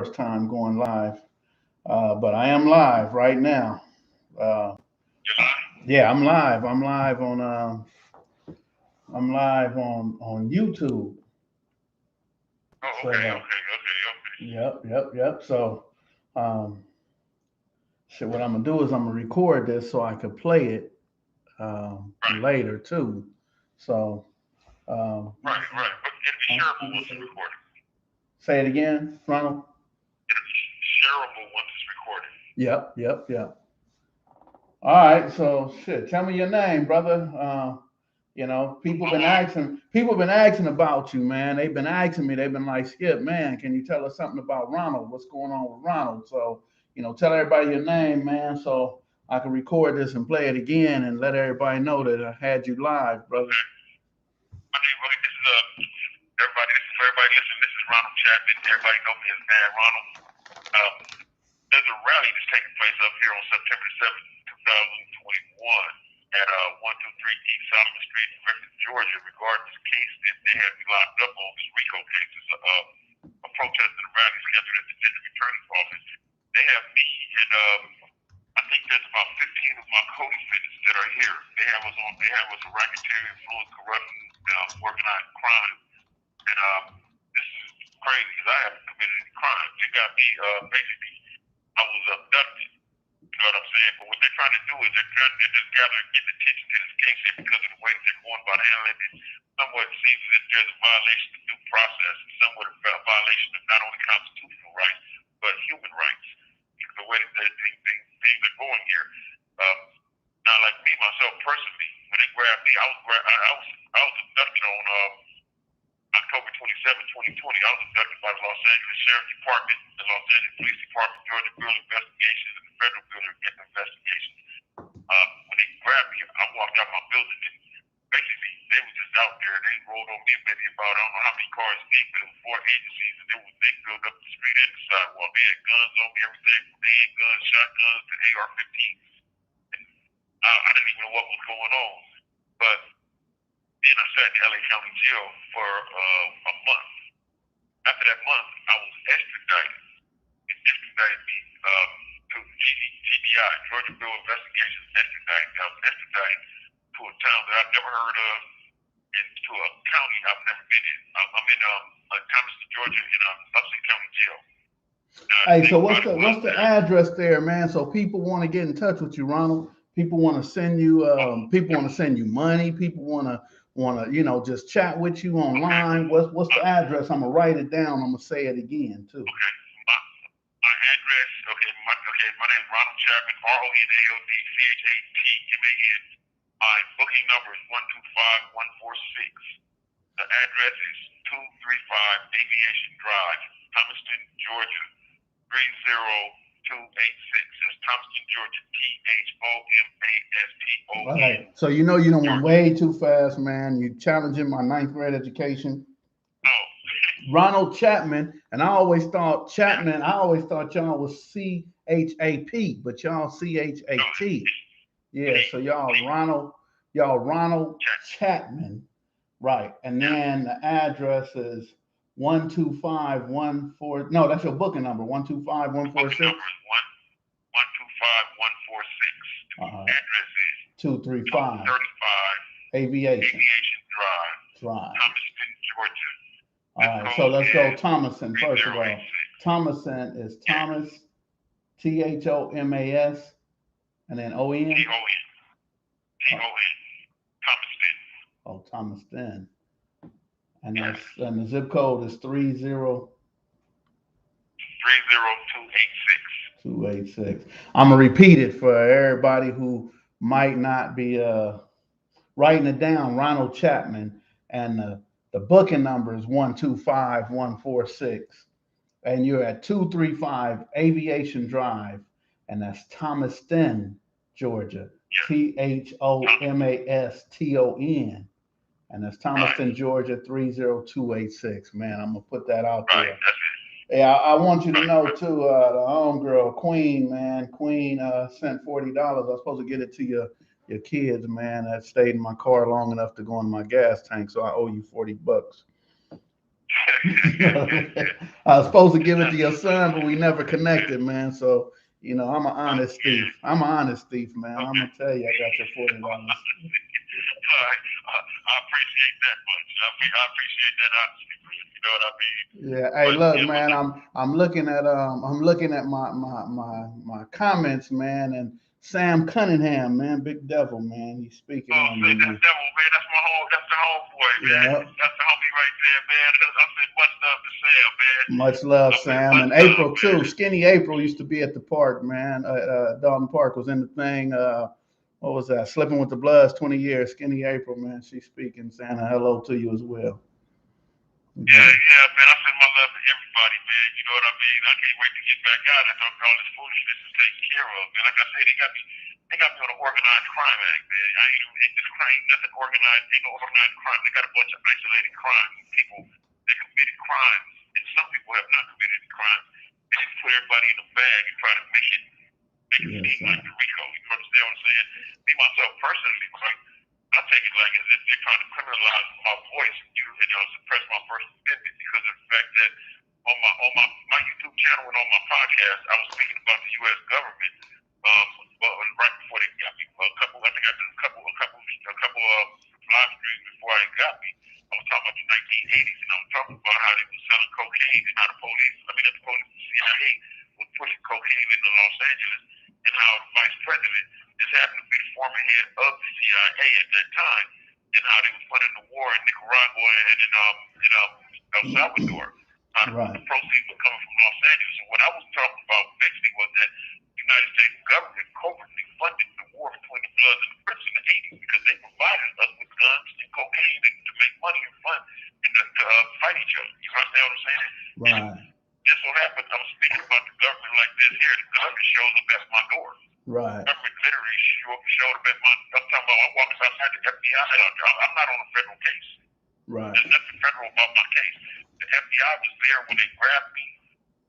first time going live, but I am live right now. Uh, You're lying? yeah, I'm live. I'm live on YouTube. Oh, So, okay, okay. yep. So, um, so what I'm gonna do is I'm gonna record this so I can play it Right, later too. So, um, right. But it'll be shareable once it's recorded. say it again, Ronald. It'll be shareable once it's recorded. Yep. All right, so shit. Tell me your name, brother. People been asking about you, man. They've been asking me. They've been like, Skipp, man, can you tell us something about Ronald? What's going on with Ronald? So, tell everybody your name, man, so I can record this and play it again and let everybody know that I had you live, brother. Okay. My name, okay, this is everybody. This is for everybody listening. This is Ronald Chatman. Everybody know me as Madd Ronald. Um, there's a rally that's taking place up here on September 7th, 2021 at 123 East Solomon Street in Refuting, Georgia, regarding this case that they have me locked up on, this RICO case. It's a protest and a rally scheduled at the district attorney's office. They have me and I think there's about 15 of my co-defendants that are here. They have us a racketeering, influence, corruption, organized crime. And this is crazy because I haven't committed any crimes. They got me, basically, I was abducted. You know what I'm saying? But what they're trying to do is they're just gathering, getting attention to this case here because of the way that they're going about handling it. Somewhat seems as if there's a violation of due process, and somewhat a violation of not only constitutional rights, but human rights. Because the way that things are going here. Now, like me, myself, personally, when they grabbed me, I was abducted on October 27, 2020. I was abducted by the Los Angeles Sheriff's Department, the Los Angeles Police Department, Georgia Bureau of Investigations, and the Federal Bureau of Investigations. When they grabbed me, I walked out my building, and basically they were just out there. They rolled on me maybe about, I don't know how many cars deep, but it was 4 agencies, and they filled up the street and the sidewalk. They had guns on me, everything from handguns, shotguns to AR-15s. And I didn't even know what was going on. But then I sat in the LA County Jail for a month. After that month, I was extradited. It extradited me to GBI, Georgia Bureau of Investigations, extradited. I was extradited to a town that I've never heard of and to a county I've never been in. I'm in Thomaston, Georgia, in Upstate County Jail. Hey, so what's the address there, man? So people want to get in touch with you, Ronald. People want to send you money. People want to just chat with you online. What's the address? I'm gonna write it down. I'm gonna say it again too. Okay, my address. My name is Ronald Chatman, RONALDCHATMAN. My booking number is 125146. The address is 235 Aviation Drive, Thomaston, Georgia, 30286. That's Thomaston, Georgia, THOMASTON. All right. So you don't went way too fast, man. You challenging my ninth grade education. Oh. Ronald Chatman, and I always thought Chatman. I always thought y'all was CHAP, but y'all CHAT. Yeah. So y'all Ronald Chatman, right? And then the address is 12514. No, that's your booking number. 125146. Booking number is 125146. And the address is 235 Aviation Drive, Thomaston, Georgia. All right, so let's go Thomaston first of all. Thomaston is Thomas, THOMAS, and then ON. Thomaston. Oh, Thomaston, and the zip code is 30286. I'm gonna repeat it for everybody who might not be writing it down. Ronald Chatman, and the booking number is 125146, and you're at 235 Aviation Drive, and that's Thomaston, Georgia. THOMASTON, and that's Thomaston, Georgia 30286. Man, I'm gonna put that out there. Yeah, I want you to know too, the homegirl Queen, man. Queen sent $40. I was supposed to get it to your kids, man. That stayed in my car long enough to go in my gas tank, so I owe you $40. I was supposed to give it to your son, but we never connected, man. So, I'm an honest thief. I'm an honest thief, man. I'm gonna tell you, I got your $40. I appreciate that much. I appreciate that honesty, man. You know what I mean? Yeah. Hey, look, man. I'm looking at my comments, man, and Sam Cunningham, man, Big Devil, man. He's speaking on me, man. That's Devil, man. That's the homeboy, man. Yeah. That's the homie right there, man. I said much love to Sam, man. Much love, Sam. And April too. Skinny April used to be at the park, man. Dalton Park was in the thing. What was that? Slipping with the Bloods, 20 years. Skinny April, man. She's speaking, saying hello to you as well. Yeah, man. I send my love to everybody, man. You know what I mean? I can't wait to get back out after all this foolishness is taken care of, man. Like I said, they got me on an organized crime act, man. I ain't even this crime, nothing organized, ain't no organized crime. They got a bunch of isolated crimes. People that committed crimes, and some people have not committed any crimes. They just put everybody in a bag and try to make it seem like the RICO. You understand what I'm saying? Me myself personally, right? I take it like as if they're trying to criminalize my voice and suppress my First Amendment because of the fact that on my YouTube channel and on my podcast, I was speaking about the U.S. government. Right before they got me, I think I did a couple live streams before they got me. I was talking about the 1980s, and I was talking about how they were selling cocaine and how the CIA was pushing cocaine into Los Angeles, and how the vice president just happened to be the former head of the CIA at that time, and how they was funding the war in Nicaragua and in El Salvador. Right. The proceeds were coming from Los Angeles. And what I was talking about actually was that the United States government covertly funded the war between the Bloods and the Crips in the 80s because they provided us with guns and cocaine to make money and fun and to fight each other. You understand what I'm saying? Right. Just so happens I'm speaking about the government like this here. The government shows up at my door. Right. The government literally showed up at my door. I'm talking about I'm walking outside the FBI. I'm not on a federal case. Right. There's nothing federal about my case. The FBI was there when they grabbed me.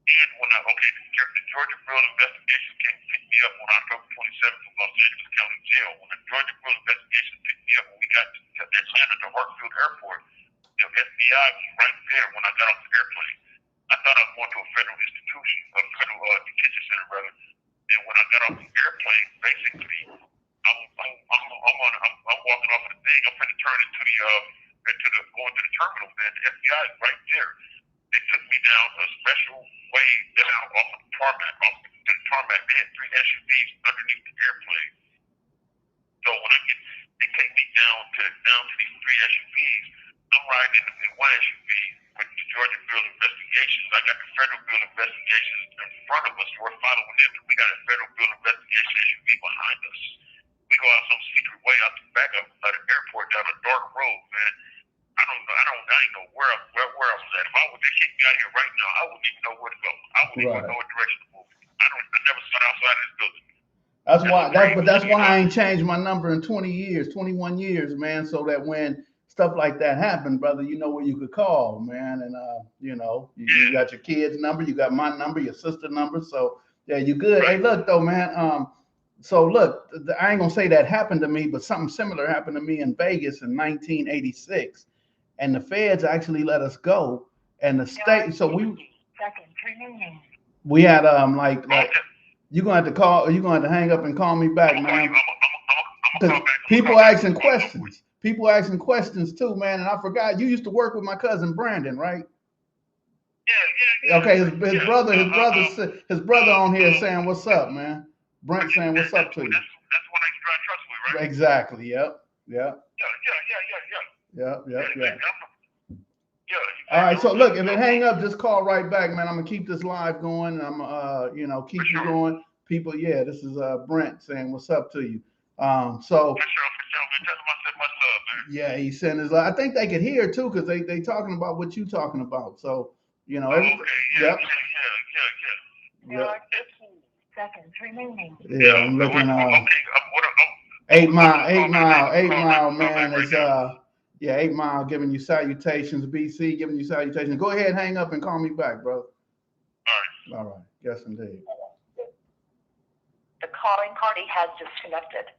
And when the Georgia Bureau investigation came to pick me up on October 27th from Los Angeles County Jail. When the Georgia Bureau investigation picked me up when we got to Atlanta to Hartsfield Airport, the FBI was right there when I got off the airplane. I thought I was going to a federal institution, a federal detention center rather. And when I got off the airplane, basically, I'm walking off of the thing. I'm going to turn into going to the terminal, man. The FBI is right there. They took me down a special way down off of the tarmac, to the tarmac. They had 3 SUVs underneath the airplane. So when they take me down to these 3 SUVs. I'm riding in one SUV with the Georgia Bureau of Investigations. I got the Federal Bureau of Investigations in front of us. We're following them. We got a Federal Bureau of Investigation SUV behind us. We go out some secret way out the back of the airport down a dark road, man. I ain't know where I was at. If they kicked me out here right now, I wouldn't even know where to go. I wouldn't even know what direction to move. I never sat outside of this building. That's why I ain't changed my number in 20 years, 21 years, man, so that when stuff like that happened, brother, you know where you could call, man. And you got your kid's number, you got my number, your sister's number. So yeah, you good. Hey, look though, man. So look, I ain't gonna say that happened to me, but something similar happened to me in Vegas in 1986. And the feds actually let us go. And the state, so we had you're gonna have to call, you're gonna have to hang up and call me back, man. People asking questions. People asking questions too, man. And I forgot you used to work with my cousin Brandon, right? Yeah. Okay, his brother on here saying what's up, man. Brent saying what's up to you. That's one I used to drive trucks with, right? Exactly. Yep. Yeah. All right. So look, if it hang up, just call right back, man. I'm gonna keep this live going. I'm keep you going. People, yeah, this is Brent saying what's up to you. So for sure. Tell him I said much love, man. Yeah, he sent his. I think they could hear too because they talking about what you talking about. So everything. Yeah. Yep. 15 seconds remaining. Yeah, I'm looking. 8 Mile, man. Is 8 Mile giving you salutations. BC giving you salutations. Go ahead, hang up and call me back, bro. All right. Yes, indeed. The calling party has disconnected.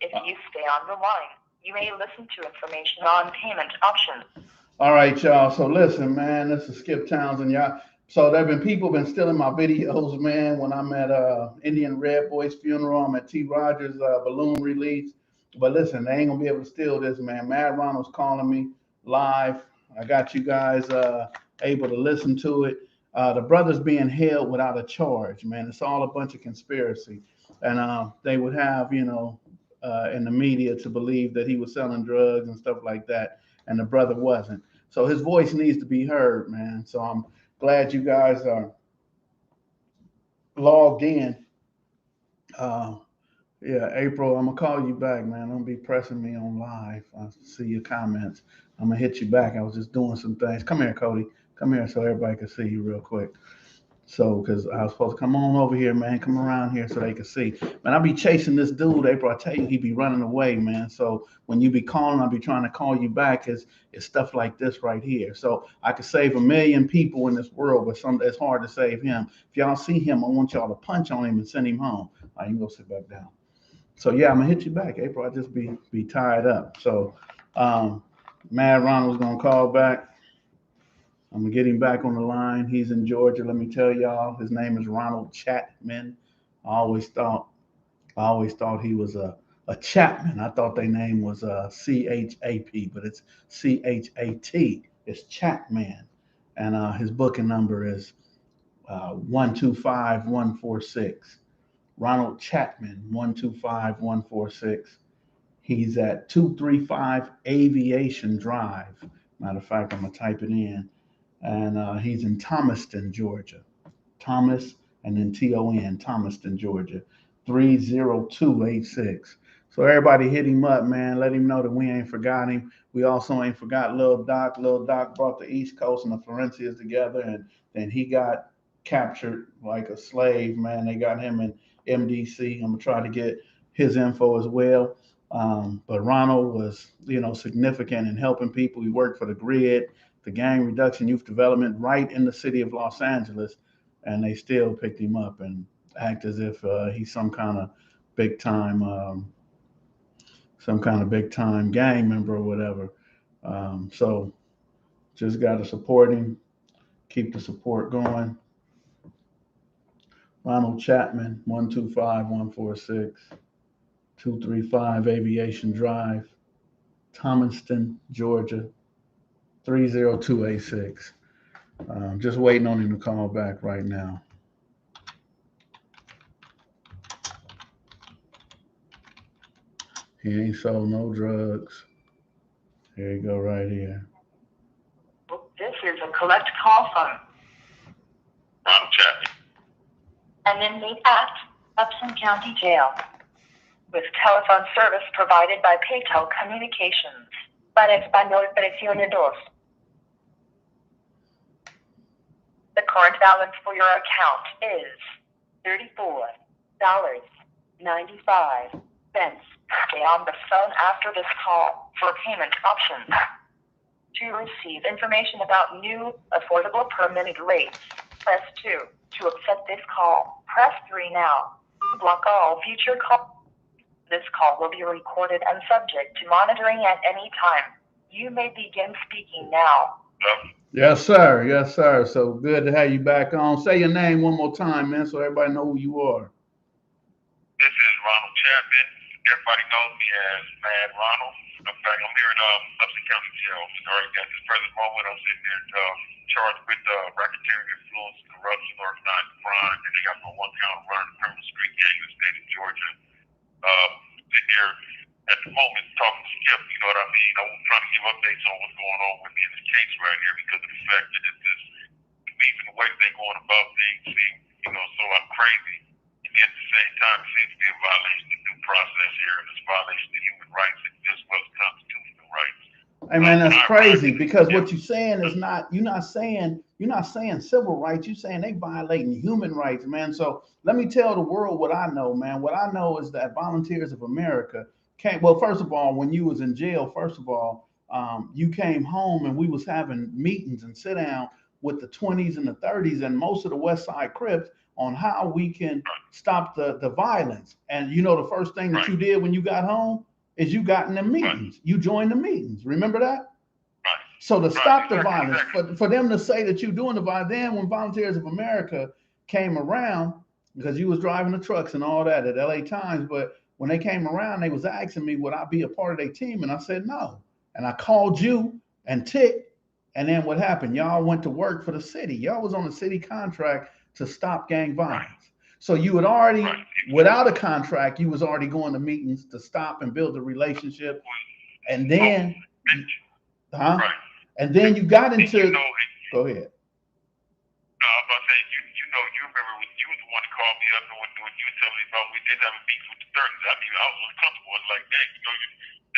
If you stay on the line, you may listen to information on payment options. All right, y'all. So listen, man, this is Skipp Townsend, y'all. So there have been people been stealing my videos, man. When I'm at Indian Red Boy's funeral, I'm at T. Rogers' balloon release. But listen, they ain't gonna be able to steal this, man. Madd Ronald's calling me live. I got you guys able to listen to it. The brother's being held without a charge, man. It's all a bunch of conspiracy, and they would have, in the media to believe that he was selling drugs and stuff like that, and the brother wasn't. So his voice needs to be heard, man. So I'm glad you guys are logged in. Uh, yeah, April, I'm gonna call you back, man. Don't be pressing me on live. I see your comments. I'm gonna hit you back. I was just doing some things. Come here, Cody. Come here so everybody can see you real quick. So, because I was supposed to come on over here, man, come around here so they can see. Man, I be chasing this dude, April. I tell you, he be running away, man. So when you be calling, I'll be trying to call you back. It's stuff like this right here. So I could save a million people in this world, but it's hard to save him. If y'all see him, I want y'all to punch on him and send him home. All right, you can go sit back down. So yeah, I'm gonna hit you back, April. I just be tied up. So Madd Ronald's gonna call back. I'm gonna get him back on the line. He's in Georgia. Let me tell y'all, his name is Ronald Chatman. I always thought, I always thought he was a Chapman. I thought their name was CHAP, but it's CHAT. It's Chatman, and his booking number is 125146. Ronald Chatman, 125146. He's at 235 Aviation Drive. Matter of fact, I'm gonna type it in, and he's in Thomaston, Georgia. Thomas and then Ton, Thomaston, Georgia, 30286. So everybody hit him up, man. Let him know that we ain't forgot him. We also ain't forgot Lil Doc. Lil Doc brought the East Coast and the Florencias together, and then he got captured like a slave, man. They got him in MDC. I'm gonna try to get his info as well. But Ronald was, significant in helping people. He worked for the Grid, the Gang Reduction Youth Development, right in the city of Los Angeles, and they still picked him up and act as if he's big time, some kind of big time gang member or whatever. So just got to support him, keep the support going. Ronald Chatman, 125146, 235 Aviation Drive, Thomaston, Georgia, 30286. Just waiting on him to call back right now. He ain't sold no drugs. Here you go, right here. This is a collect call from Ronald Chatman. an inmate at Upson County Jail, with telephone service provided by PayTel Communications. Para español, presione dos. The current balance for your account is $34.95. Stay on the phone after this call for payment options. To receive information about new affordable per minute rates, press 2. To accept this call, press 3 now. Block all future calls. This call will be recorded and subject to monitoring at any time. You may begin speaking now. Yes, sir. Yes, sir. So good to have you back on. Say your name one more time, man, so everybody know who you are. This is Ronald Chatman. Everybody knows me as Madd Ronald. In fact, I'm here in Upson County Jail. Sorry, at this present moment, I'm sitting there charged with racketeering, influence, corruption, organized crime, and they got my 1 count of running a criminal street gang in the state of Georgia. Sitting here at the moment talking to Skipp, you know what I mean? I'm trying to give updates on what's going on with me in this case right here because of the fact that it's just even the way they're going about things seem, so I'm crazy. And yet at the same time, it seems to be a violation of due process here, and it's a violation of human rights as well as constitutional rights. Hey man, that's crazy because what you're saying is you're not saying civil rights, you're saying they violating human rights, man. So let me tell the world what I know, man. What I know is that Volunteers of America first of all, when you was in jail, you came home and we was having meetings and sit down with the 20s and the 30s and most of the West Side Crips on how we can stop the violence. And the first thing that you did when you got home is you got in the meetings. You joined the meetings. Remember that? Right. So to stop the violence, for them to say that you're doing the violence, then when Volunteers of America came around, because you was driving the trucks and all that at LA Times, but when they came around, they was asking me, would I be a part of their team? And I said, no. And I called you and Tick, and then what happened? Y'all went to work for the city. Y'all was on a city contract to stop gang violence. So you had already, without a contract, you was already going to meetings to stop and build a relationship. And then, and then you got into, go ahead. No, I was about to say, you remember when you was the one to call me up and when you were telling me about we did have a beef with the 30s. I mean, I was uncomfortable. I was like, dang,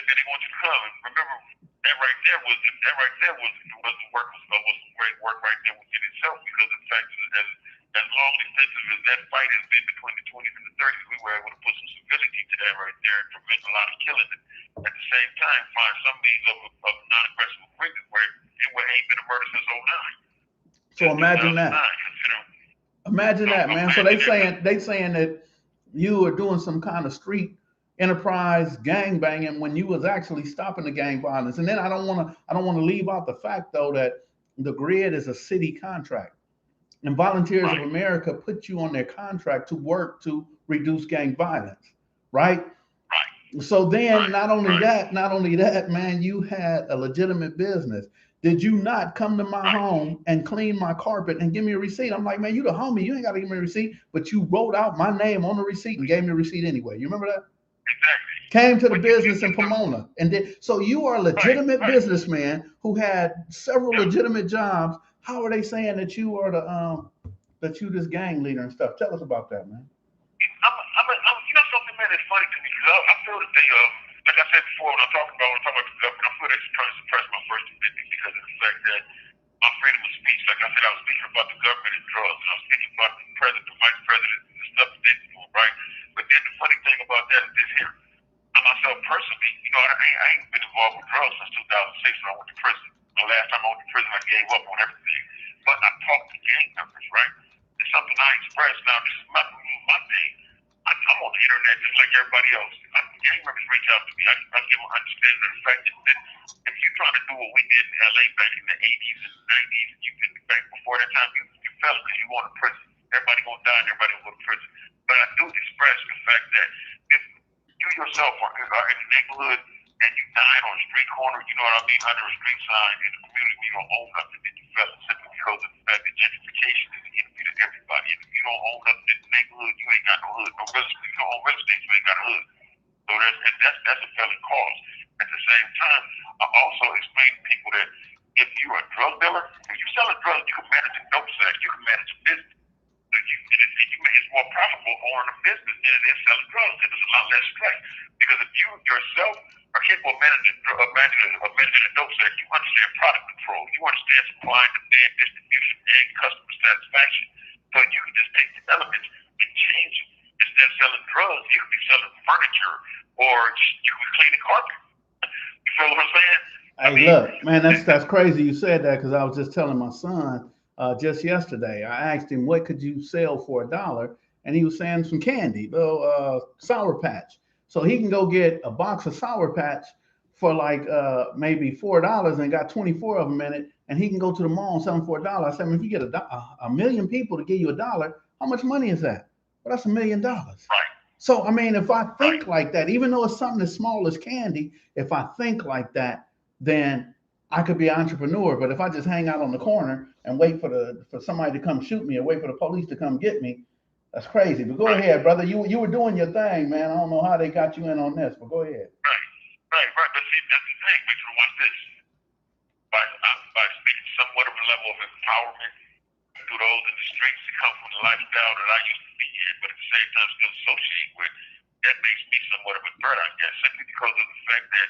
and then they want you to come. And remember, that right there was the work was some great work right there within itself, because of the fact that as long extensive as that fight has been between the 20s and the 30s, we were able to put some civility to that right there and prevent a lot of killing. And at the same time, find some means of non-aggressive agreement where it ain't been a murder since 09. So imagine that. Imagine that, man. So they saying that you were doing some kind of street enterprise gang banging when you was actually stopping the gang violence. And then I don't want to leave out the fact though that the grid is a city contract, and Volunteers of America put you on their contract to work to reduce gang violence, right? So then not only that, man, you had a legitimate business. Did you not come to my home and clean my carpet and give me a receipt? I'm like, man, you the homie. You ain't got to give me a receipt. But you wrote out my name on the receipt and gave me a receipt anyway. You remember that? Exactly. Came to the business in Pomona. And then, so you are a legitimate businessman who had several legitimate jobs. How are they saying that you are that you this gang leader and stuff? Tell us about that, man. Something, man, that's funny to me, because I feel that they, like I said before, when I'm talking about the government, I feel they're trying to suppress my First Amendment because of the fact that my freedom of speech, like I said, I was speaking about the government and drugs, and I was speaking about the president, the vice president, and the stuff that they do, right? But then the funny thing about that is this here. I myself personally, I ain't been involved with drugs since 2006 when I went to prison. The last time I went to prison, I gave up on everything. But I talked to gang members, right? It's something I express. Now, this is my thing. I'm on the internet just like everybody else. Gang members reach out to me. I give them understanding of the fact that if you're trying to do what we did in LA back in the 80s and 90s, and you did back before that time, you fell because you going to prison. Everybody gonna die and everybody gonna go to prison. But I do express the fact that if you yourself are in the neighborhood and you died on a street corner, you know what I mean, under a street sign in the community where you don't own nothing, then you fell simply because of the fact that gentrification is the enemy to everybody. And if you don't own nothing in the neighborhood, you ain't got no hood. No real estate, you don't own real estate, you ain't got a hood. So that's a felony cause. At the same time, I also explain to people that if you're a drug dealer, if you sell a drug, you can manage a dope sack, you can manage a business. So it's more profitable owning a business than it is selling drugs, because there's a lot less stress. Because if you yourself are capable of managing a dope sack, you understand product control, you understand supply and demand, distribution, and customer satisfaction. So you can just take the elements and change it. Instead of selling drugs, you could be selling furniture, or you could clean the carpet. You feel what I'm saying? Hey, look, man, that's crazy you said that, because I was just telling my son just yesterday. I asked him, what could you sell for $1? And he was saying some candy, little Sour Patch. So he can go get a box of Sour Patch for like maybe $4 and got 24 of them in it, and he can go to the mall and sell them for $1. I said, if you get a million people to give you $1, how much money is that? Well, that's $1 million. Right. So, I mean, if I think like that, even though it's something as small as candy, if I think like that, then I could be an entrepreneur. But if I just hang out on the corner and wait for somebody to come shoot me, or wait for the police to come get me, that's crazy. But go ahead, brother. You were doing your thing, man. I don't know how they got you in on this, but go ahead. Right. But see, that's the thing. We can watch this. By speaking somewhat of a level of empowerment to those in the streets that come from the lifestyle that I used to be in, but at the same time still associate with, that makes me somewhat of a threat, I guess, simply because of the fact that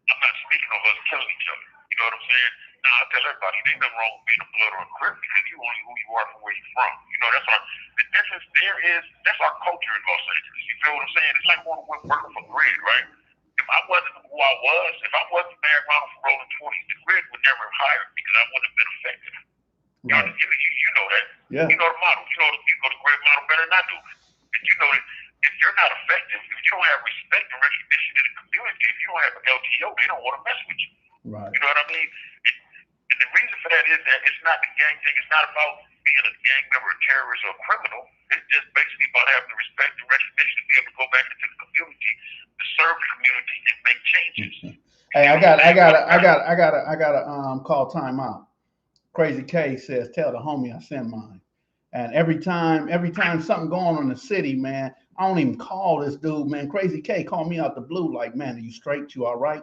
I'm not speaking of us killing each other. You know what I'm saying? Now, I tell everybody, there's nothing wrong with being a blood or a crip, because you only who you are from where you're from. You know, the difference there is, that's our culture in Los Angeles. You feel what I'm saying? It's like working for Grid, right? If I wasn't who I was, if I wasn't Madd Ronald from Rolling 20s, the Grid would never have hired me, because I wouldn't have been effective. Right. You know that. Yeah. You know the model. You know the Grid model better than I do. And you know that if you're not effective, if you don't have respect and recognition in the community, if you don't have an LTO, they don't want to mess with you. Right. You know what I mean? reason for that is that it's not the gang thing. It's not about being a gang member, a terrorist, or a criminal. It's just basically about having the respect and recognition to be able to go back into the community, to serve the community, and make changes. Hey, I gotta call time out. Crazy K says, tell the homie I send mine. And every time something going on in the city, man, I don't even call this dude, man. Crazy K call me out the blue, like, man, are you straight? You all right?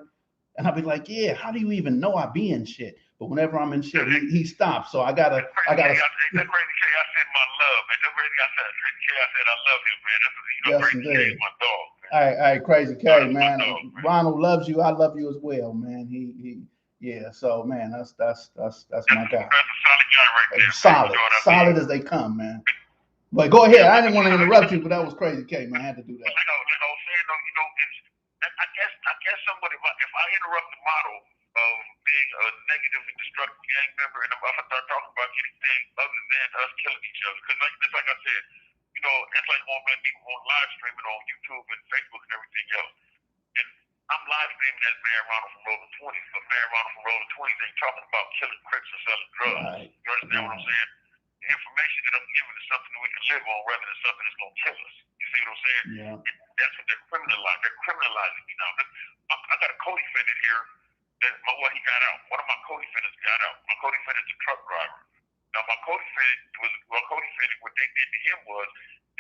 And I'll be like, yeah, how do you even know I be in shit? But whenever I'm in shit, he stops. So I gotta. Crazy K, I send my love, man. Crazy K, I said I love him, man. Yes, Crazy indeed. K is my dog, man. Hey, Crazy K, man. Dog, man. Ronald loves you. I love you as well, man. Yeah. So, man, that's my guy. That's a solid guy right there. Solid as they come, man. But go ahead. I didn't want to interrupt you, but that was Crazy K, man. I had to do that. Like I was saying, though, I guess somebody, if I interrupt the model of being a negative and destructive gang member, and if I start talking about anything other than us killing each other, because like I said, it's like people on live streaming on YouTube and Facebook and everything else. And I'm live streaming as Madd Ronald from Rolling 20s, but Madd Ronald from Rolling 20s ain't talking about killing Crips or selling drugs. Right. You understand what I'm saying? The information that I'm giving is something that we can live on rather than something that's going to kill us. You see what I'm saying? Yeah. And that's what they're criminalizing. They're criminalizing me now. I got a co-defendant here. He got out. One of my co-defendants got out. My co-defendant's a truck driver. Now, my co-defendant, what they did to him was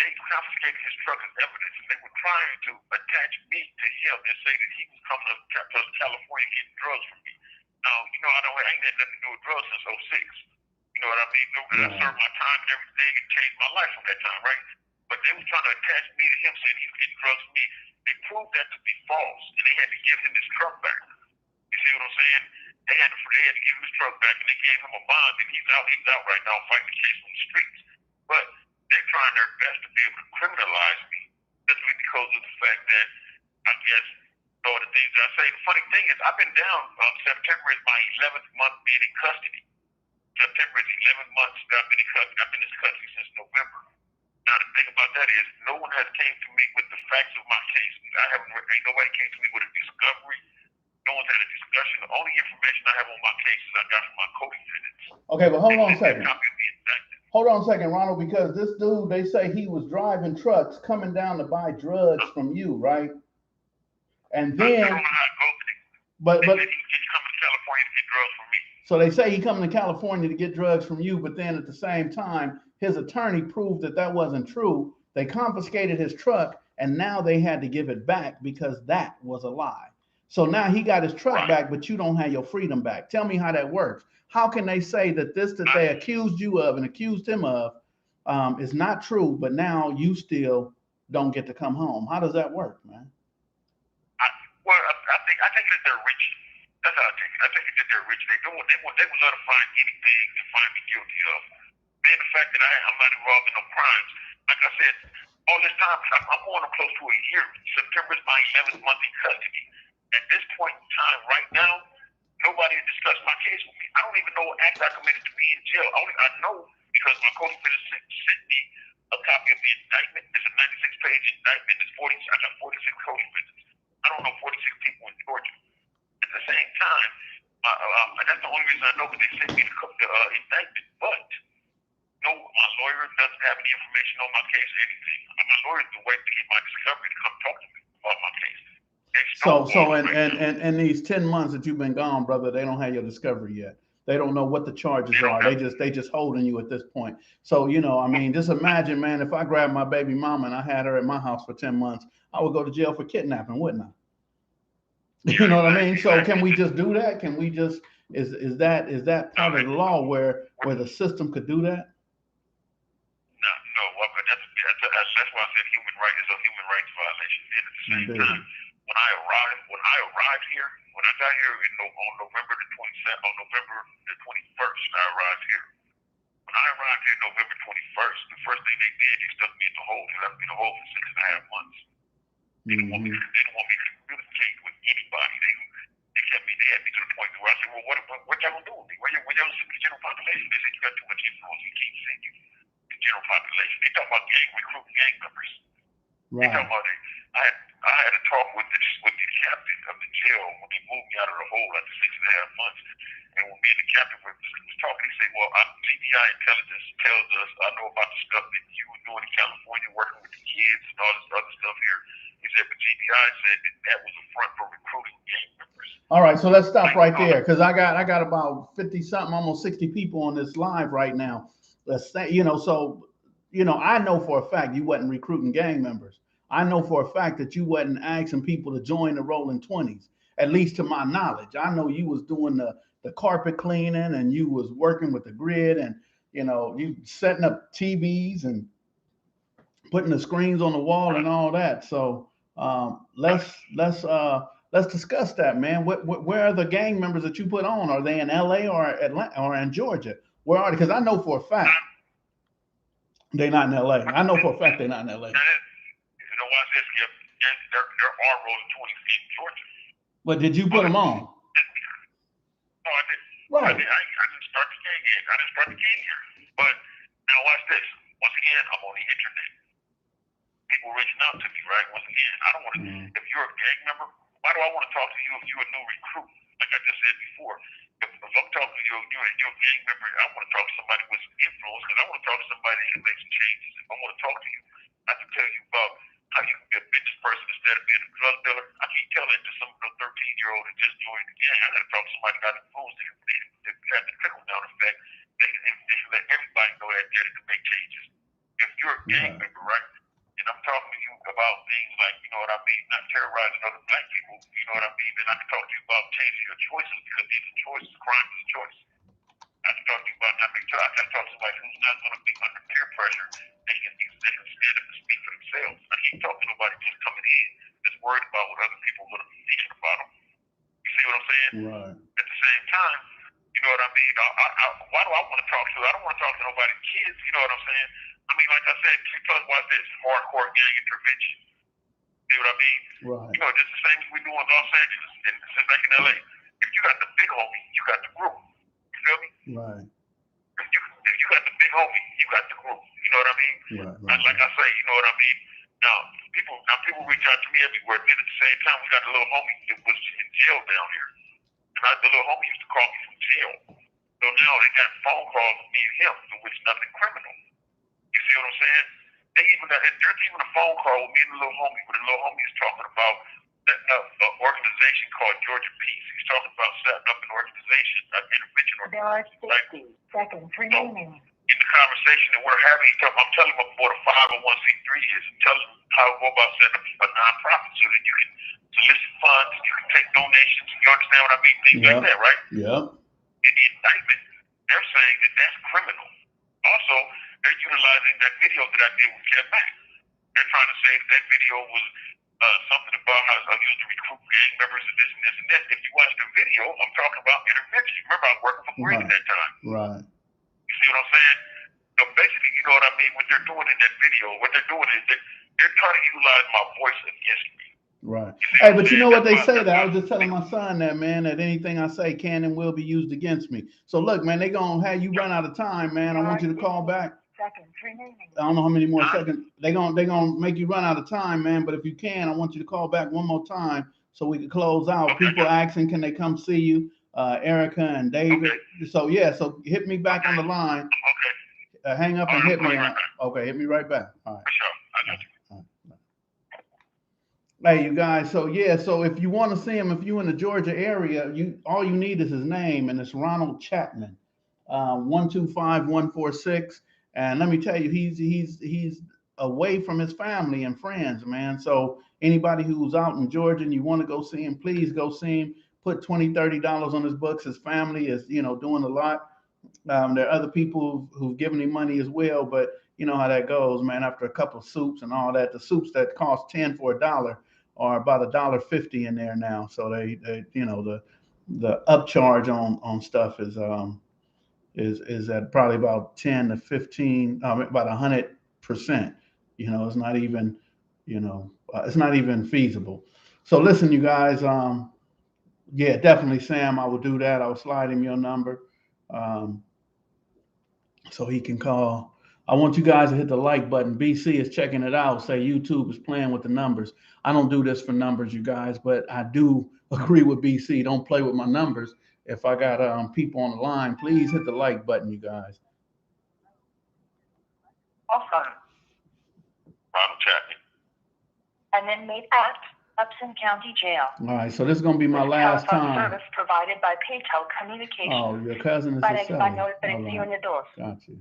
they confiscated his truck as evidence, and they were trying to attach me to him and say that he was coming to California getting drugs from me. Now, I ain't had nothing to do with drugs since '06. You know what I mean? I served my time and everything and changed my life from that time, right? But they were trying to attach me to him, saying he was getting drugs from me. They proved that to be false, and they had to give him his truck back. You see what I'm saying? They had to give him his truck back, and they gave him a bond, and he's out right now fighting the case on the streets. But they're trying their best to be able to criminalize me simply because of the fact that, I guess, the things that I say. The funny thing is, I've been down. September is my 11th month being in custody. September is 11 months that I've been in custody. I've been in custody since November. Now, the thing about that is, no one has came to me with the facts of my case. Ain't nobody came to me with a discovery. No one's had a discussion. The only information I have on my case is I got from my co-defendants. Okay, but hold on a second. Hold on a second, Ronald, because this dude, they say he was driving trucks coming down to buy drugs from you, right? And then, I don't know how it goes. But he's coming to California to get drugs from me. So they say he coming to California to get drugs from you, but then at the same time, his attorney proved that that wasn't true. They confiscated his truck, and now they had to give it back because that was a lie. So now he got his truck back, but you don't have your freedom back. Tell me how that works. How can they say that this that they accused you of and accused him of is not true, but now you still don't get to come home? How does that work, man? I think that they're rich. That's how I take it. I think that they're rich. They would love to find anything to find me guilty of. Being the fact that I'm not involved in no crimes. Like I said, all this time, I'm going up close to a year. September is my 11th month in custody. At this point in time, right now, nobody has discussed my case with me. I don't even know what act I committed to be in jail. I know because my co-defendant sent me a copy of the indictment. It's a 96-page indictment. I got 46 co-defendants. I don't know 46 people in Georgia. At the same time, that's the only reason I know because they sent me the indictment. But no, my lawyer doesn't have any information on my case or anything. My lawyer's been waiting to get my discovery to come talk to me about my case. In these 10 months that you've been gone, brother, they don't have your discovery yet. They don't know what the charges are. They just holding you at this point. So, I mean, just imagine, man, if I grabbed my baby mama and I had her at my house for 10 months, I would go to jail for kidnapping, wouldn't I? You know what I mean? So can we just do that? Can we just, is that part of the law where the system could do that? No, that's why I said human right is a human rights violation. At the same time, when I arrived here, when I got here on November the 27th, on November the 21st, I arrived here. When I arrived here November 21st, the first thing they did, they stuck me in the hole. They left me in the hole for 6.5 months. They didn't want me to communicate with anybody. They kept me. They had me to the point where I said, "Well, what y'all gonna do with me? Where y'all send the general population?" They said, "You got too much influence. We can't send you the general population." They talk about recruiting gang members. Right. They talk about I had a talk with the captain of the jail when they moved me out of the hole after 6.5 months. And when me and the captain was talking, he said, well, GBI intelligence tells us, I know about the stuff that you were doing in California, working with the kids and all this other stuff here. He said, but GBI said that was a front for recruiting gang members. All right, so let's stop right there, because I got about 50 something, almost 60 people on this live right now. Let's say, so I know for a fact you wasn't recruiting gang members. I know for a fact that you wasn't asking people to join the Rolling 20s, at least to my knowledge. I know you was doing the carpet cleaning, and you was working with the grid, and you setting up TVs and putting the screens on the wall and all that. So let's discuss that, man. Where are the gang members that you put on? Are they in LA or Atlanta or in Georgia? Where are they? Because I know for a fact they're not in LA. I know for a fact they're not in LA. Watch this, Skipp. There are Rolling 20s in Georgia. But did you put them on? No, I didn't. Right. I didn't start the gang yet. I didn't start the gang here. But now watch this. Once again, I'm on the internet. People reaching out to me, right? Once again, I don't want to. If you're a gang member, why do I want to talk to you if you're a new recruit? Like I just said before, if I'm talking to you, you're a gang member. I want to talk to somebody with some influence, because I want to talk to somebody that can make some changes. If I want to talk to you, I can tell you about how you can be a business person instead of being a drug dealer. I can't tell that to some of the 13-year-old that just joined the gang. I got to talk to somebody that got influence that have the trickle down effect. They can let everybody know that they can make changes. If you're a gang member, right, and I'm talking to you about things like, not terrorizing other black people, then I can talk to you about changing your choices, because these are choices. Crime is a choice. I can talk to you about not making sure. I can talk to somebody who's not going to be under peer pressure. They can stand up and speak for themselves. I can't talk to nobody just coming in that's worried about what other people are going to be thinking about them. You see what I'm saying? Right. At the same time, you know what I mean? Why do I want to talk to? I don't want to talk to nobody's kids. You know what I'm saying? Like I said, plus watch this, hardcore gang intervention. You know what I mean? Right. Just the same as we do in Los Angeles and back in LA. If you got the big homie, you got the group. You feel me? Right. If you got the big homie, you got the group. You know what I mean? Right. Like I say, you know what I mean? Now people reach out to me everywhere. Then at the same time, we got a little homie that was in jail down here. And the little homie used to call me from jail. So now they got phone calls with me and him, for which nothing criminal. You see what I'm saying? There's even a phone call with me and the little homie, where the little homie is talking about setting up an organization called Georgia Peace. He's talking about setting up an organization, an intervention organization. There are 60 seconds remaining. In the conversation that we're having, I'm telling him what a 501c3 is, and telling him how to go about setting up a nonprofit so that you can solicit funds, you can take donations. You understand what I mean? Things like that, right? Yeah. In the indictment, they're saying that that's criminal. Also, they're utilizing that video that I did with Madd. They're trying to say that video was something about how I used to recruit gang members and this and this and that. If you watch the video, I'm talking about intervention. Remember, I was working for Green at that time. Right. You see what I'm saying? So basically, you know what I mean? What they're doing in that video, what they're doing is they're trying to utilize my voice against me. Right. Hey, but you know what they say that I was just telling my son that, man, that anything I say can and will be used against me. So look, man, they're gonna have you run out of time, man. I want you to call back. Seconds remaining. I don't know how many more seconds. They're gonna make you run out of time, man. But if you can, I want you to call back one more time so we can close out. People asking, can they come see you? Erica and David. So yeah, so hit me back on the line. Hang up and hit me. Okay, hit me right back. All right. For sure. I got you. Hey, you guys. So yeah, so if you want to see him, if you're in the Georgia area, all you need is his name, and it's Ronald Chatman, 125146. And let me tell you, he's away from his family and friends, man. So anybody who's out in Georgia and you want to go see him, please go see him. Put $20, $30 on his books. His family is, doing a lot. There are other people who've given him money as well, but you know how that goes, man. After a couple of soups and all that, the soups that cost 10 for $1 are about $1.50 in there now. So they the upcharge on stuff is at probably about 10 to 15, about 100%. It's not even, it's not even feasible. So listen, you guys, yeah, definitely, Sam, I will do that. I will slide him your number, so he can call. I want you guys to hit the like button. BC is checking it out. Say YouTube is playing with the numbers. I don't do this for numbers, you guys, but I do agree with BC. Don't play with my numbers. If I got people on the line, please hit the like button, you guys. Awesome. Ronald Chatman. An inmate at Upson County Jail. All right, so this is gonna be my last time. Service provided by Paytel Communications. Oh, your cousin is Para a seller. Got you.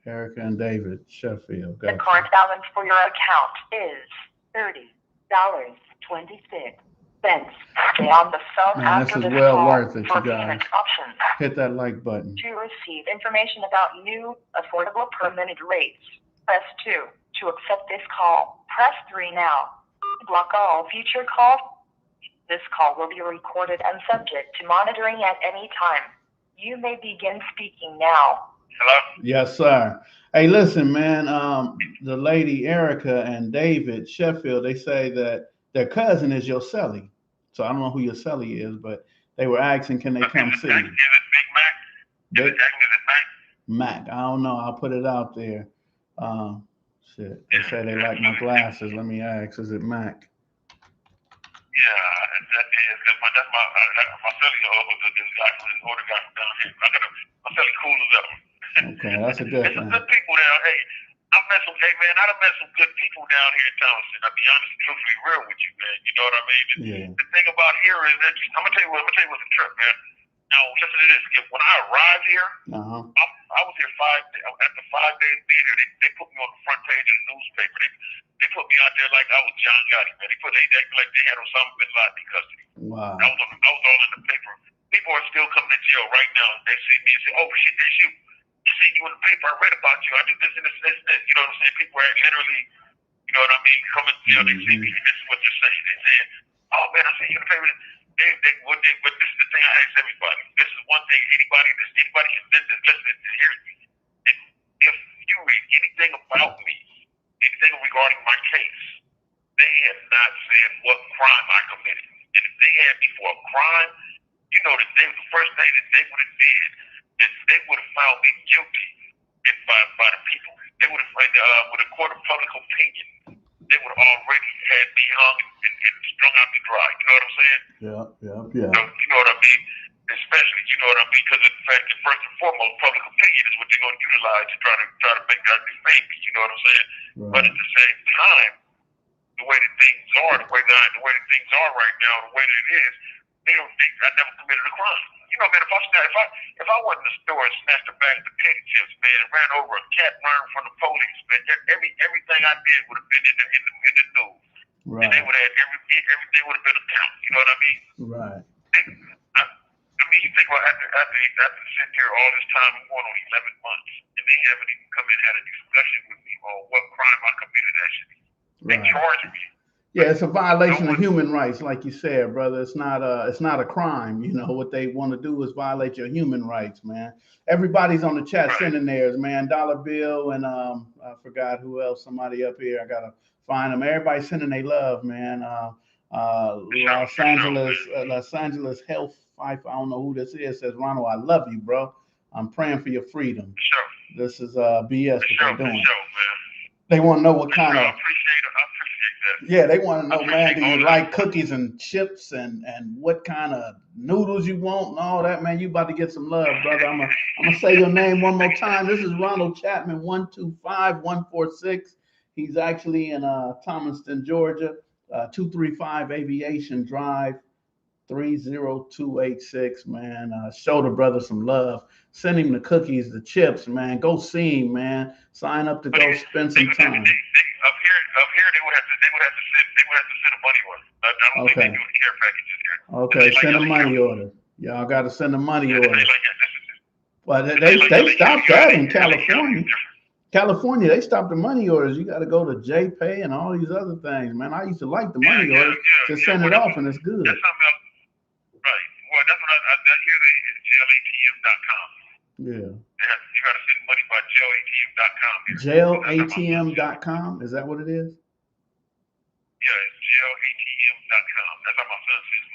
Erica and David Sheffield. Got the current balance for your account is $30.26. Stay on the phone after this well call worth it, for you guys. payment options. Hit that like button. To receive information about new affordable per-minute rates, press 2. To accept this call, press 3 now. Block all future calls. This call will be recorded and subject to monitoring at any time. You may begin speaking now. Hello? Yes, sir. Hey, listen, man. The lady Erica and David Sheffield, they say that their cousin is your cellie. So I don't know who your cellie is, but they were asking, can they come see you? Is it Big Mac? Is it Mac. Mac? I don't know. I'll put it out there. Shit. They say they like my glasses. Let me ask. Is it Mac? Yeah, that is because my celly this guy from this older guy from down here. My celly cool as ever. Okay, that's a good There's thing. some good people down. Hey, I done met some good people down here in Townsend. I'll be honest and truthfully real with you, man. You know what I mean? Yeah. The thing about here is that I'm gonna tell you what's the trip, man. Now listen to this. When I arrived here, I was here 5 days. After 5 days being here, they put me on the front page of the newspaper. They put me out there like I was John Gotti, man. They acted like they had Osama bin Laden in custody. Wow. I was all in the paper. People are still coming to jail right now. They see me and say, "Oh shit, that's you. I seen you in the paper. I read about you. I did this and this and this." You know what I'm saying? People are literally, you know what I mean, coming to jail. They see me, and this is what they're saying. They saying, "Oh man, I seen you in the paper." But this is the thing I ask everybody. This is one thing anybody can listen to. Here's me. If you read anything about me, anything regarding my case, they have not said what crime I committed. And if they had me for a crime, you know that the first thing that they would have did is they would have found me guilty by the people. They would have with a court of public opinion, they would have already had me hung and strung out to dry. You know what I'm saying? Yeah. You know what I mean? Especially, you know what I mean? Because of the fact that first and foremost, public opinion is what they're going to utilize to try to make that defame me. You know what I'm saying? Right. But at the same time, the way that things are, the way that things are right now, the way that it is, they don't think I never committed a crime. You know, man, if I went in the store and snatched a bag of potato chips, man, and ran over a cat running from the police, man, everything I did would have been in the news. Right. And they would have everything would have been a count. You know what I mean? Right. I mean, you think about after sitting here all this time, I'm going on 11 months, and they haven't even come in and had a discussion with me on what crime I committed actually. They charged me. Yeah, it's a violation of human rights, like you said, brother. It's not a crime. You know what they want to do is violate your human rights, man. Everybody's on the chat sending theirs, man. Dollar Bill and I forgot who else. Somebody up here. I gotta find them. Everybody's sending their love, man. Los Angeles Health Fife. I don't know who this is. Says Ronald, I love you, bro. I'm praying for your freedom. Sure. This is BS what they're doing. Man. They want to know what kind of. I appreciate that. Yeah, they want to know, man, do you like cookies and chips and what kind of noodles you want and all that, man? You about to get some love, brother. I'm gonna say your name one more time. This is Ronald Chatman, 125146. He's actually in Thomaston, Georgia, 235 Aviation Drive, 30286, man. Show the brother some love. Send him the cookies, the chips, man. Go see him, man. Sign up to go spend some time. Up here, they would have to send a money order. I don't think they do the care packages here. Okay, send a money order. Y'all got to send a money order. But they stopped that in California. California, they stopped the money orders. You got to go to JPay and all these other things, man. I used to like the money orders. Just send it off and it's good. That's something else. Right. Well, that's what I hear is jailatm.com. Yeah. You got to send money by jailatm.com. Jailatm.com? Is that what it is? Yeah, it's jailatm.com. That's how my son sends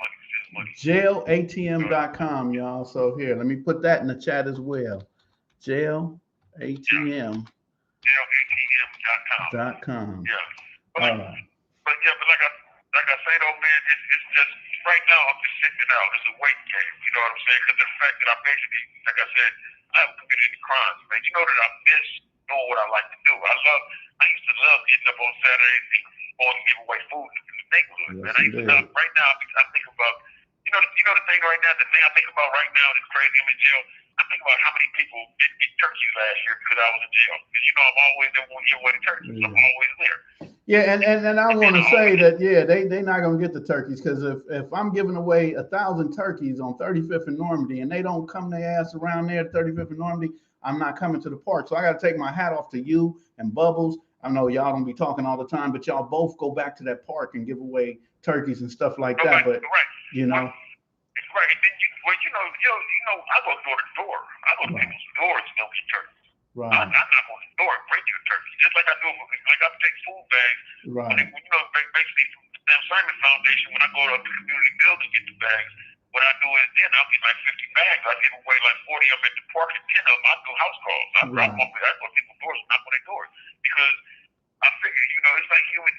money. Jailatm.com, y'all. So here, let me put that in the chat as well. Jailatm.com. RONaldChatman.com. .com. Yeah. All right. But like I say though, man, it's just right now I'm just sitting it out. It's a waiting game. You know what I'm saying? Because the fact that I basically, like I said, I haven't committed any crimes, man. You know that I miss doing what I like to do. I used to love getting up on Saturdays and going to give away food in the neighborhood, Yes, man. I used to love, right now I think about, you know the thing right now, the thing I think about right now that's crazy, I'm in jail. I think about how many people didn't get turkeys last year because I was in jail. Because you know I'm always there when you're away turkeys. I'm always there. Yeah, and I want to say that they not gonna get the turkeys, because if I'm giving away 1,000 turkeys on 35th and Normandy and they don't come their ass around there at 35th and Normandy, I'm not coming to the park. So I got to take my hat off to you and Bubbles. I know y'all don't be talking all the time, but y'all both go back to that park and give away turkeys and stuff like that. But you know, right. And then you know, I go door to door. I go to people's doors and they'll get turkeys. Right. I knock on the door and bring you a turkey, just like I do. Like I take food bags. Right. You know, basically, Sam Simon Foundation. When I go to the community building to get the bags, what I do is then I'll get like 50 bags. I give away like 40 of them at the park, and 10 of them I do house calls. I drop off at people's doors, knock on their doors, because I figure, you know, it's like human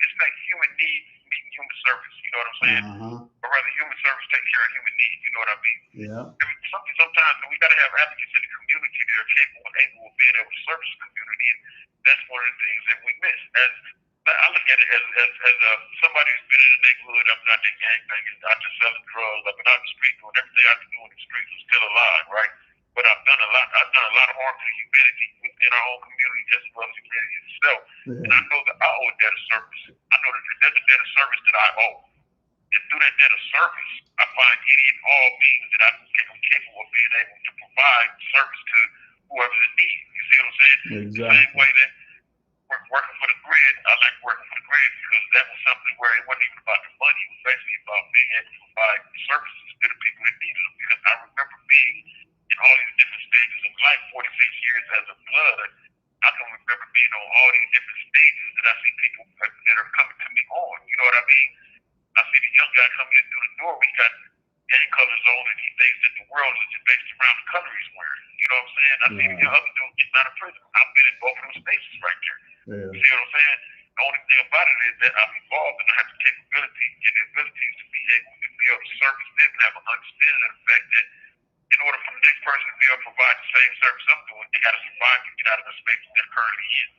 need meeting human service. You know what I'm saying? Or rather, human service take care of human need. You know what I mean? Yeah. I mean, sometimes we got to have advocates in the community that are capable and able of being able to service the community, and that's one of the things that we miss. As I look at it as somebody who's been in the neighborhood, I'm not just gangbanging, I'm just selling drugs, I've been out in the street doing everything I can do in the streets. I'm still alive, right? But I've done a lot of harm to the humanity within our own community as well as humanity itself. Yeah. And I know that I owe a debt of service. I know that there's a debt of service that I owe. And through that debt of service, I find any and all means that I'm capable of being able to provide service to whoever's in need. You see what I'm saying? Exactly. The same way that working for the grid, I like working for the grid because that was something where it wasn't even about the money. It was basically about being able to provide services to the people that needed them. Because I remember being in all these different stages of life, 46 years as a blood. I can remember being on all these different stages that I see people that are coming to me on. You know what I mean? I see the young guy coming in through the door. We got gang colors on, and he thinks that the world is just based around the color he's wearing. You know what I'm saying? I see the other dude getting out of prison. I've been in both of those spaces right there. Yeah. You see what I'm saying? The only thing about it is that I've evolved and I have the capability and the abilities to be able to service them and have an understanding of the fact that in order for the next person to be able to provide the same service I'm doing, they got to survive and get out of the space they're currently in.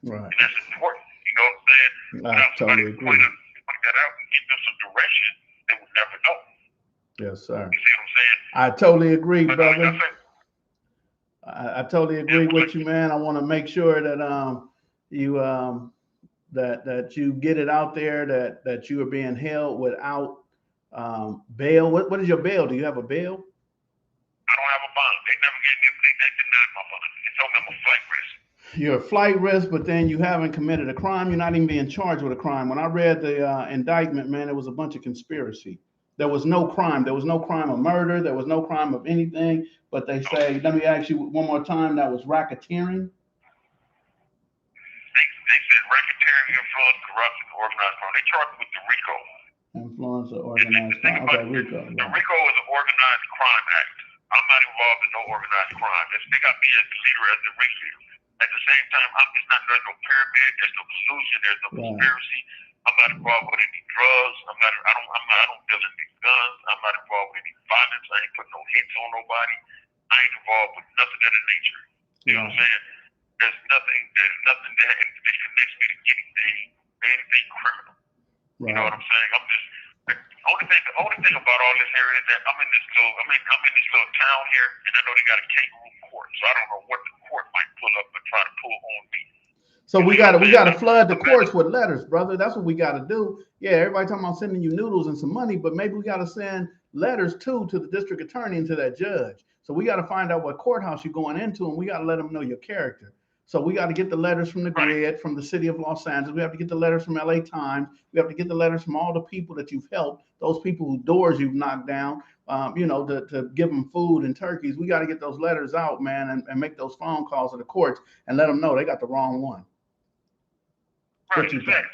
Right. And that's important. You know what I'm saying? I totally agree. Point that out and give them some direction, they would never know. Yes, sir. You see what I'm saying? I totally agree, brother. I totally agree with you, man. I want to make sure that you that you get it out there that you are being held without bail. What is your bail? Do you have a bail? I don't have a bond. They never gave me. They denied my bond. They told me I'm a flight risk. You're a flight risk, but then you haven't committed a crime. You're not even being charged with a crime. When I read the indictment, man, it was a bunch of conspiracy. There was no crime. There was no crime of murder. There was no crime of anything. But they say, let me ask you one more time, that was racketeering? They said racketeering, influence, corruption, organized crime. They charged me with the RICO. Influence or organized crime. Okay, RICO. The RICO is an organized crime act. I'm not involved in no organized crime. They got me as the leader, as the ringleader. At the same time, there's no pyramid, there's no collusion, there's no conspiracy. I'm not involved with any drugs. I don't deal in any guns. I'm not involved with any violence. I ain't putting no hits on nobody. I ain't involved with nothing of that nature. You know what I'm saying? There's nothing that connects me to anything criminal. Right. You know what I'm saying? I'm just the only thing about all this here is that I'm in this little town here, and I know they got a kangaroo court, so I don't know what the court might pull up and try to pull on me. So we gotta flood the courts with letters, brother. That's what we gotta do. Yeah, everybody talking about sending you noodles and some money, but maybe we gotta send letters to the district attorney and to that judge. So we gotta find out what courthouse you're going into, and we gotta let them know your character. So we got to get the letters from the grid, from the city of Los Angeles. We have to get the letters from LA Times. We have to get the letters from all the people that you've helped, those people whose doors you've knocked down, to give them food and turkeys. We got to get those letters out, man, and make those phone calls to the courts and let them know they got the wrong one. Right, exactly.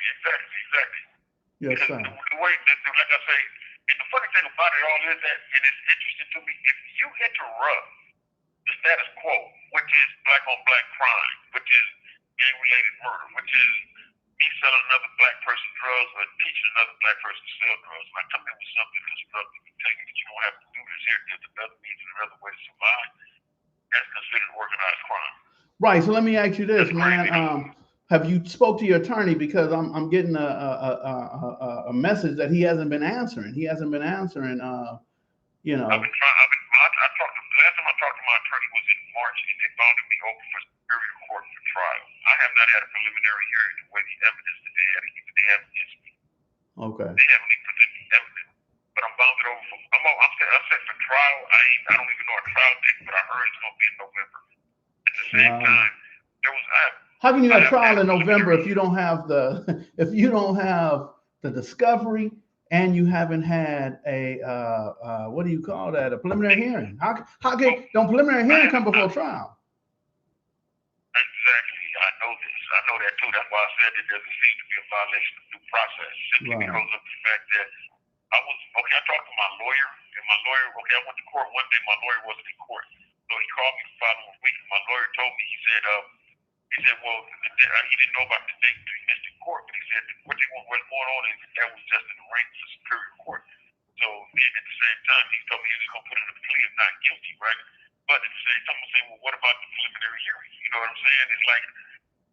Yes, sir. The way, like I say, and the funny thing about it all is that, and it's interesting to me, if you interrupt the status quo, which is black on black crime, which is gang-related murder, which is me selling another black person drugs or teaching another black person to sell drugs. And I come in with something constructive and tell you that you don't have to do this here. There's another means and another way to survive. That's considered organized crime. Right. So let me ask you this, man. Have you spoke to your attorney, because I'm getting a message that he hasn't been answering. He hasn't been answering. You know. I've been trying. I talked to, the last time I talked to my attorney was in March, and they found me open for Superior Court for trial. I have not had a preliminary hearing the way the evidence that they have against me. Okay. They haven't even presented evidence, but I'm bounded over for. I'm set for trial. I don't even know a trial date, but I heard it's going to be in November. At the same time, there was. How can you have trial in November if you don't have the discovery and you haven't had a what do you call that, a preliminary hearing? How can don't preliminary hearing come before trial? Exactly, I know this. I know that too. That's why I said that there seems to be a violation of due process, simply because of the fact that I talked to my lawyer, and my lawyer, I went to court one day. My lawyer wasn't in court, so he called me the following week. My lawyer told me, he said, well, he didn't know about the date until he missed in court, but he said what's going on is that was just in the ranks of Superior Court. So then at the same time, he told me he was going to put in a plea of not guilty, right? But at the same time, I'm saying, well, what about the preliminary hearing? You know what I'm saying? It's like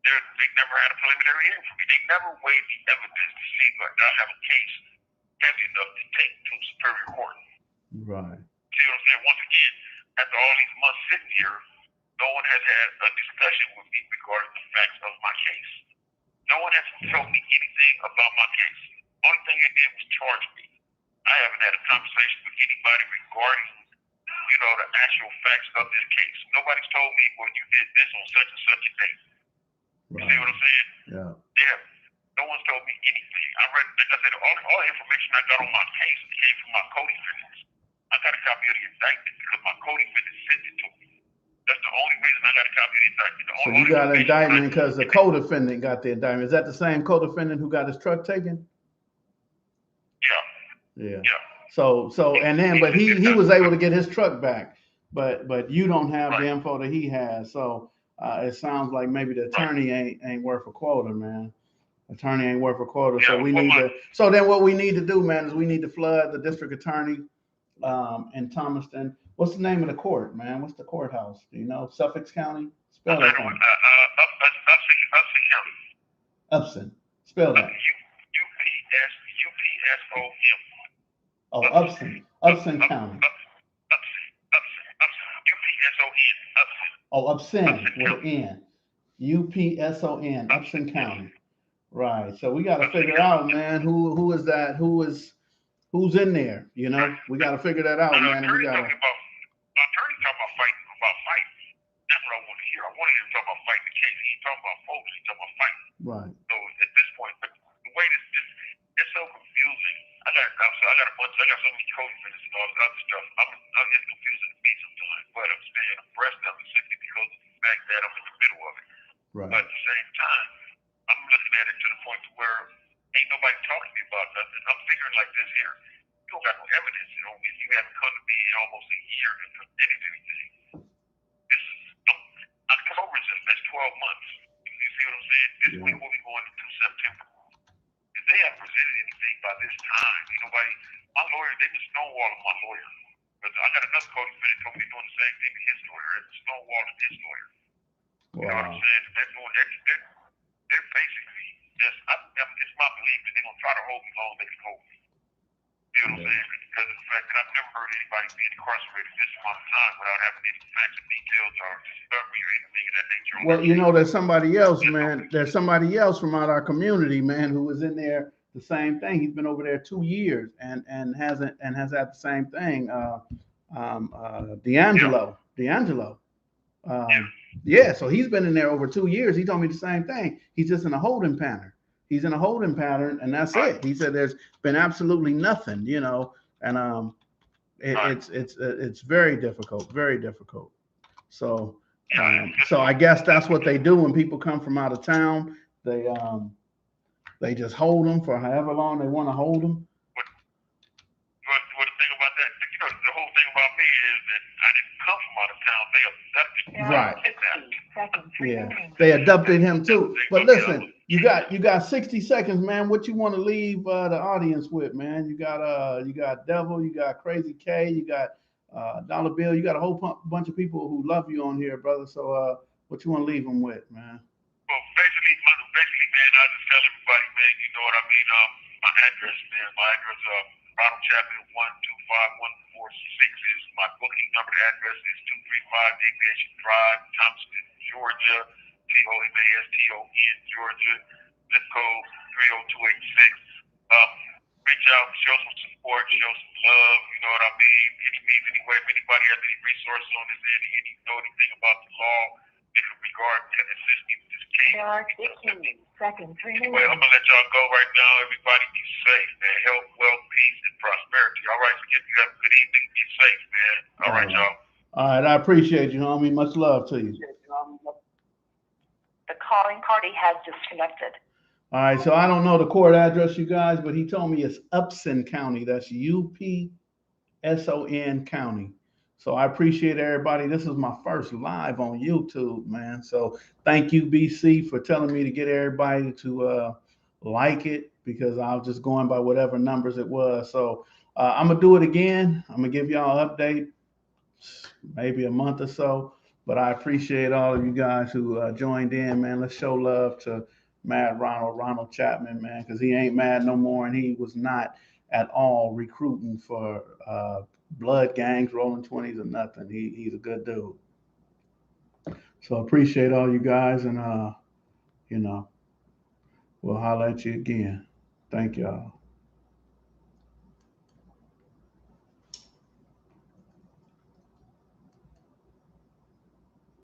they never had a preliminary hearing for me. They never weighed the evidence to see if I have a case heavy enough to take to Superior Court. Right. See what I'm saying? Once again, after all these months sitting here, no one has had a discussion with me regarding the facts of my case. No one has told me anything about my case. Only thing they did was charge me. I haven't had a conversation with anybody regarding, the actual facts of this case. Nobody's told me, well, you did this on such and such a date. You see what I'm saying? Yeah. Yeah. No one's told me anything. I read, like I said, all the information I got on my case came from my co-defendants. I got a copy of the indictment because my co-defendants sent it to me. That's the only reason I got a copy of the indictment. So you got an indictment because the co-defendant got the indictment. Is that the same co-defendant who got his truck taken? Yeah. Yeah. So and then, but he was able to get his truck back, but you don't have the info that he has. So it sounds like maybe the attorney ain't worth a quota, man. Attorney ain't worth a quota. So we need to. So then what we need to do, man, is we need to flood the district attorney in Thomaston. What's the name of the court, man? What's the courthouse? Do you know? Suffolk County? Spell that for me. Upson County. Upson. Spell that. UPSOM. Oh, Upson. Upson County. UPSON. Oh, Upson with an N. UPSON. Upson County. Right. So we got to figure out, man, who is that? Who's in there? We got to figure that out, man. And we got to. My attorney talking about fighting. That's what I want to hear. I want to hear him talk about fighting the case. He ain't talking about folks. He's talking about fighting. Right. So at this point, but the way it's so confusing. I got so many co-defendants and all this other stuff. It's confusing to me sometimes, but I'm staying abreast of it simply because of the fact that I'm in the middle of it. Right. But at the same time, I'm looking at it to the point to where ain't nobody talking to me about nothing. I'm figuring like this here. You don't got no evidence, if you haven't come to me in almost a year and presented anything. October is just that's 12 months. You see what I'm saying? This week we'll be going into September. If they haven't presented anything by this time, my lawyer, they just stonewalling my lawyer. But I got another co-defendant told me they're doing the same thing to his lawyer. They're stonewalling his lawyer. You know what I'm saying? They're basically just, it's my belief that they're going to try to hold me long as they can hold me. You know what I'm saying? Because of the fact that I've never heard anybody being incarcerated this amount of time without having any facts and details or discovery or anything of that nature. Well, there's somebody else, man. There's somebody else from out our community, man, who was in there the same thing. He's been over there 2 years and has had the same thing. D'Angelo. So he's been in there over 2 years. He told me the same thing. He's just in a holding pattern. He's in a holding pattern, and that's it. He said there's been absolutely nothing, and it's very difficult, very difficult. So I guess that's what they do when people come from out of town. They just hold them for however long they want to hold them. But the thing about that, the whole thing about me is that I didn't come from out of town. They abducted me. Right. seconds. Yeah, they adopted him too. But listen, you got 60 seconds, man. What you want to leave the audience with, man? You got Devil, you got Crazy K, you got Dollar Bill, you got a whole bunch of people who love you on here, brother. So what you want to leave them with, man? Well, basically, man, I just tell everybody, man, you know what I mean. My address, man. My address, Ronald Chatman 125146 is my booking number. The address is 235 Aviation Drive, Thomaston, Georgia. Thomaston, Georgia. Zip code 30286. Reach out, show some support, show some love. You know what I mean. Any means, any way. If anybody has any resources on this end, any know anything about the law in regard to assisting with this case. There are 15 seconds remaining. Well, I'm gonna let y'all go right now. Everybody be safe, man. Health, wealth, peace, and prosperity. All right, so you have a good evening. Be safe, man. All right, y'all. All right, I appreciate you, homie. Much love to you. The calling party has disconnected. All right, so I don't know the court address, you guys, but he told me it's Upson County. That's UPSON County. So I appreciate everybody. This is my first live on YouTube, man. So thank you, BC, for telling me to get everybody to like it, because I was just going by whatever numbers it was. So I'm going to do it again. I'm going to give y'all an update, maybe a month or so. But I appreciate all of you guys who joined in, man. Let's show love to Madd Ronald Chatman, man, because he ain't mad no more, and he was not at all recruiting for blood gangs, rolling 20s, or nothing. He's a good dude. So appreciate all you guys, and you know, we'll holler at you again. Thank y'all.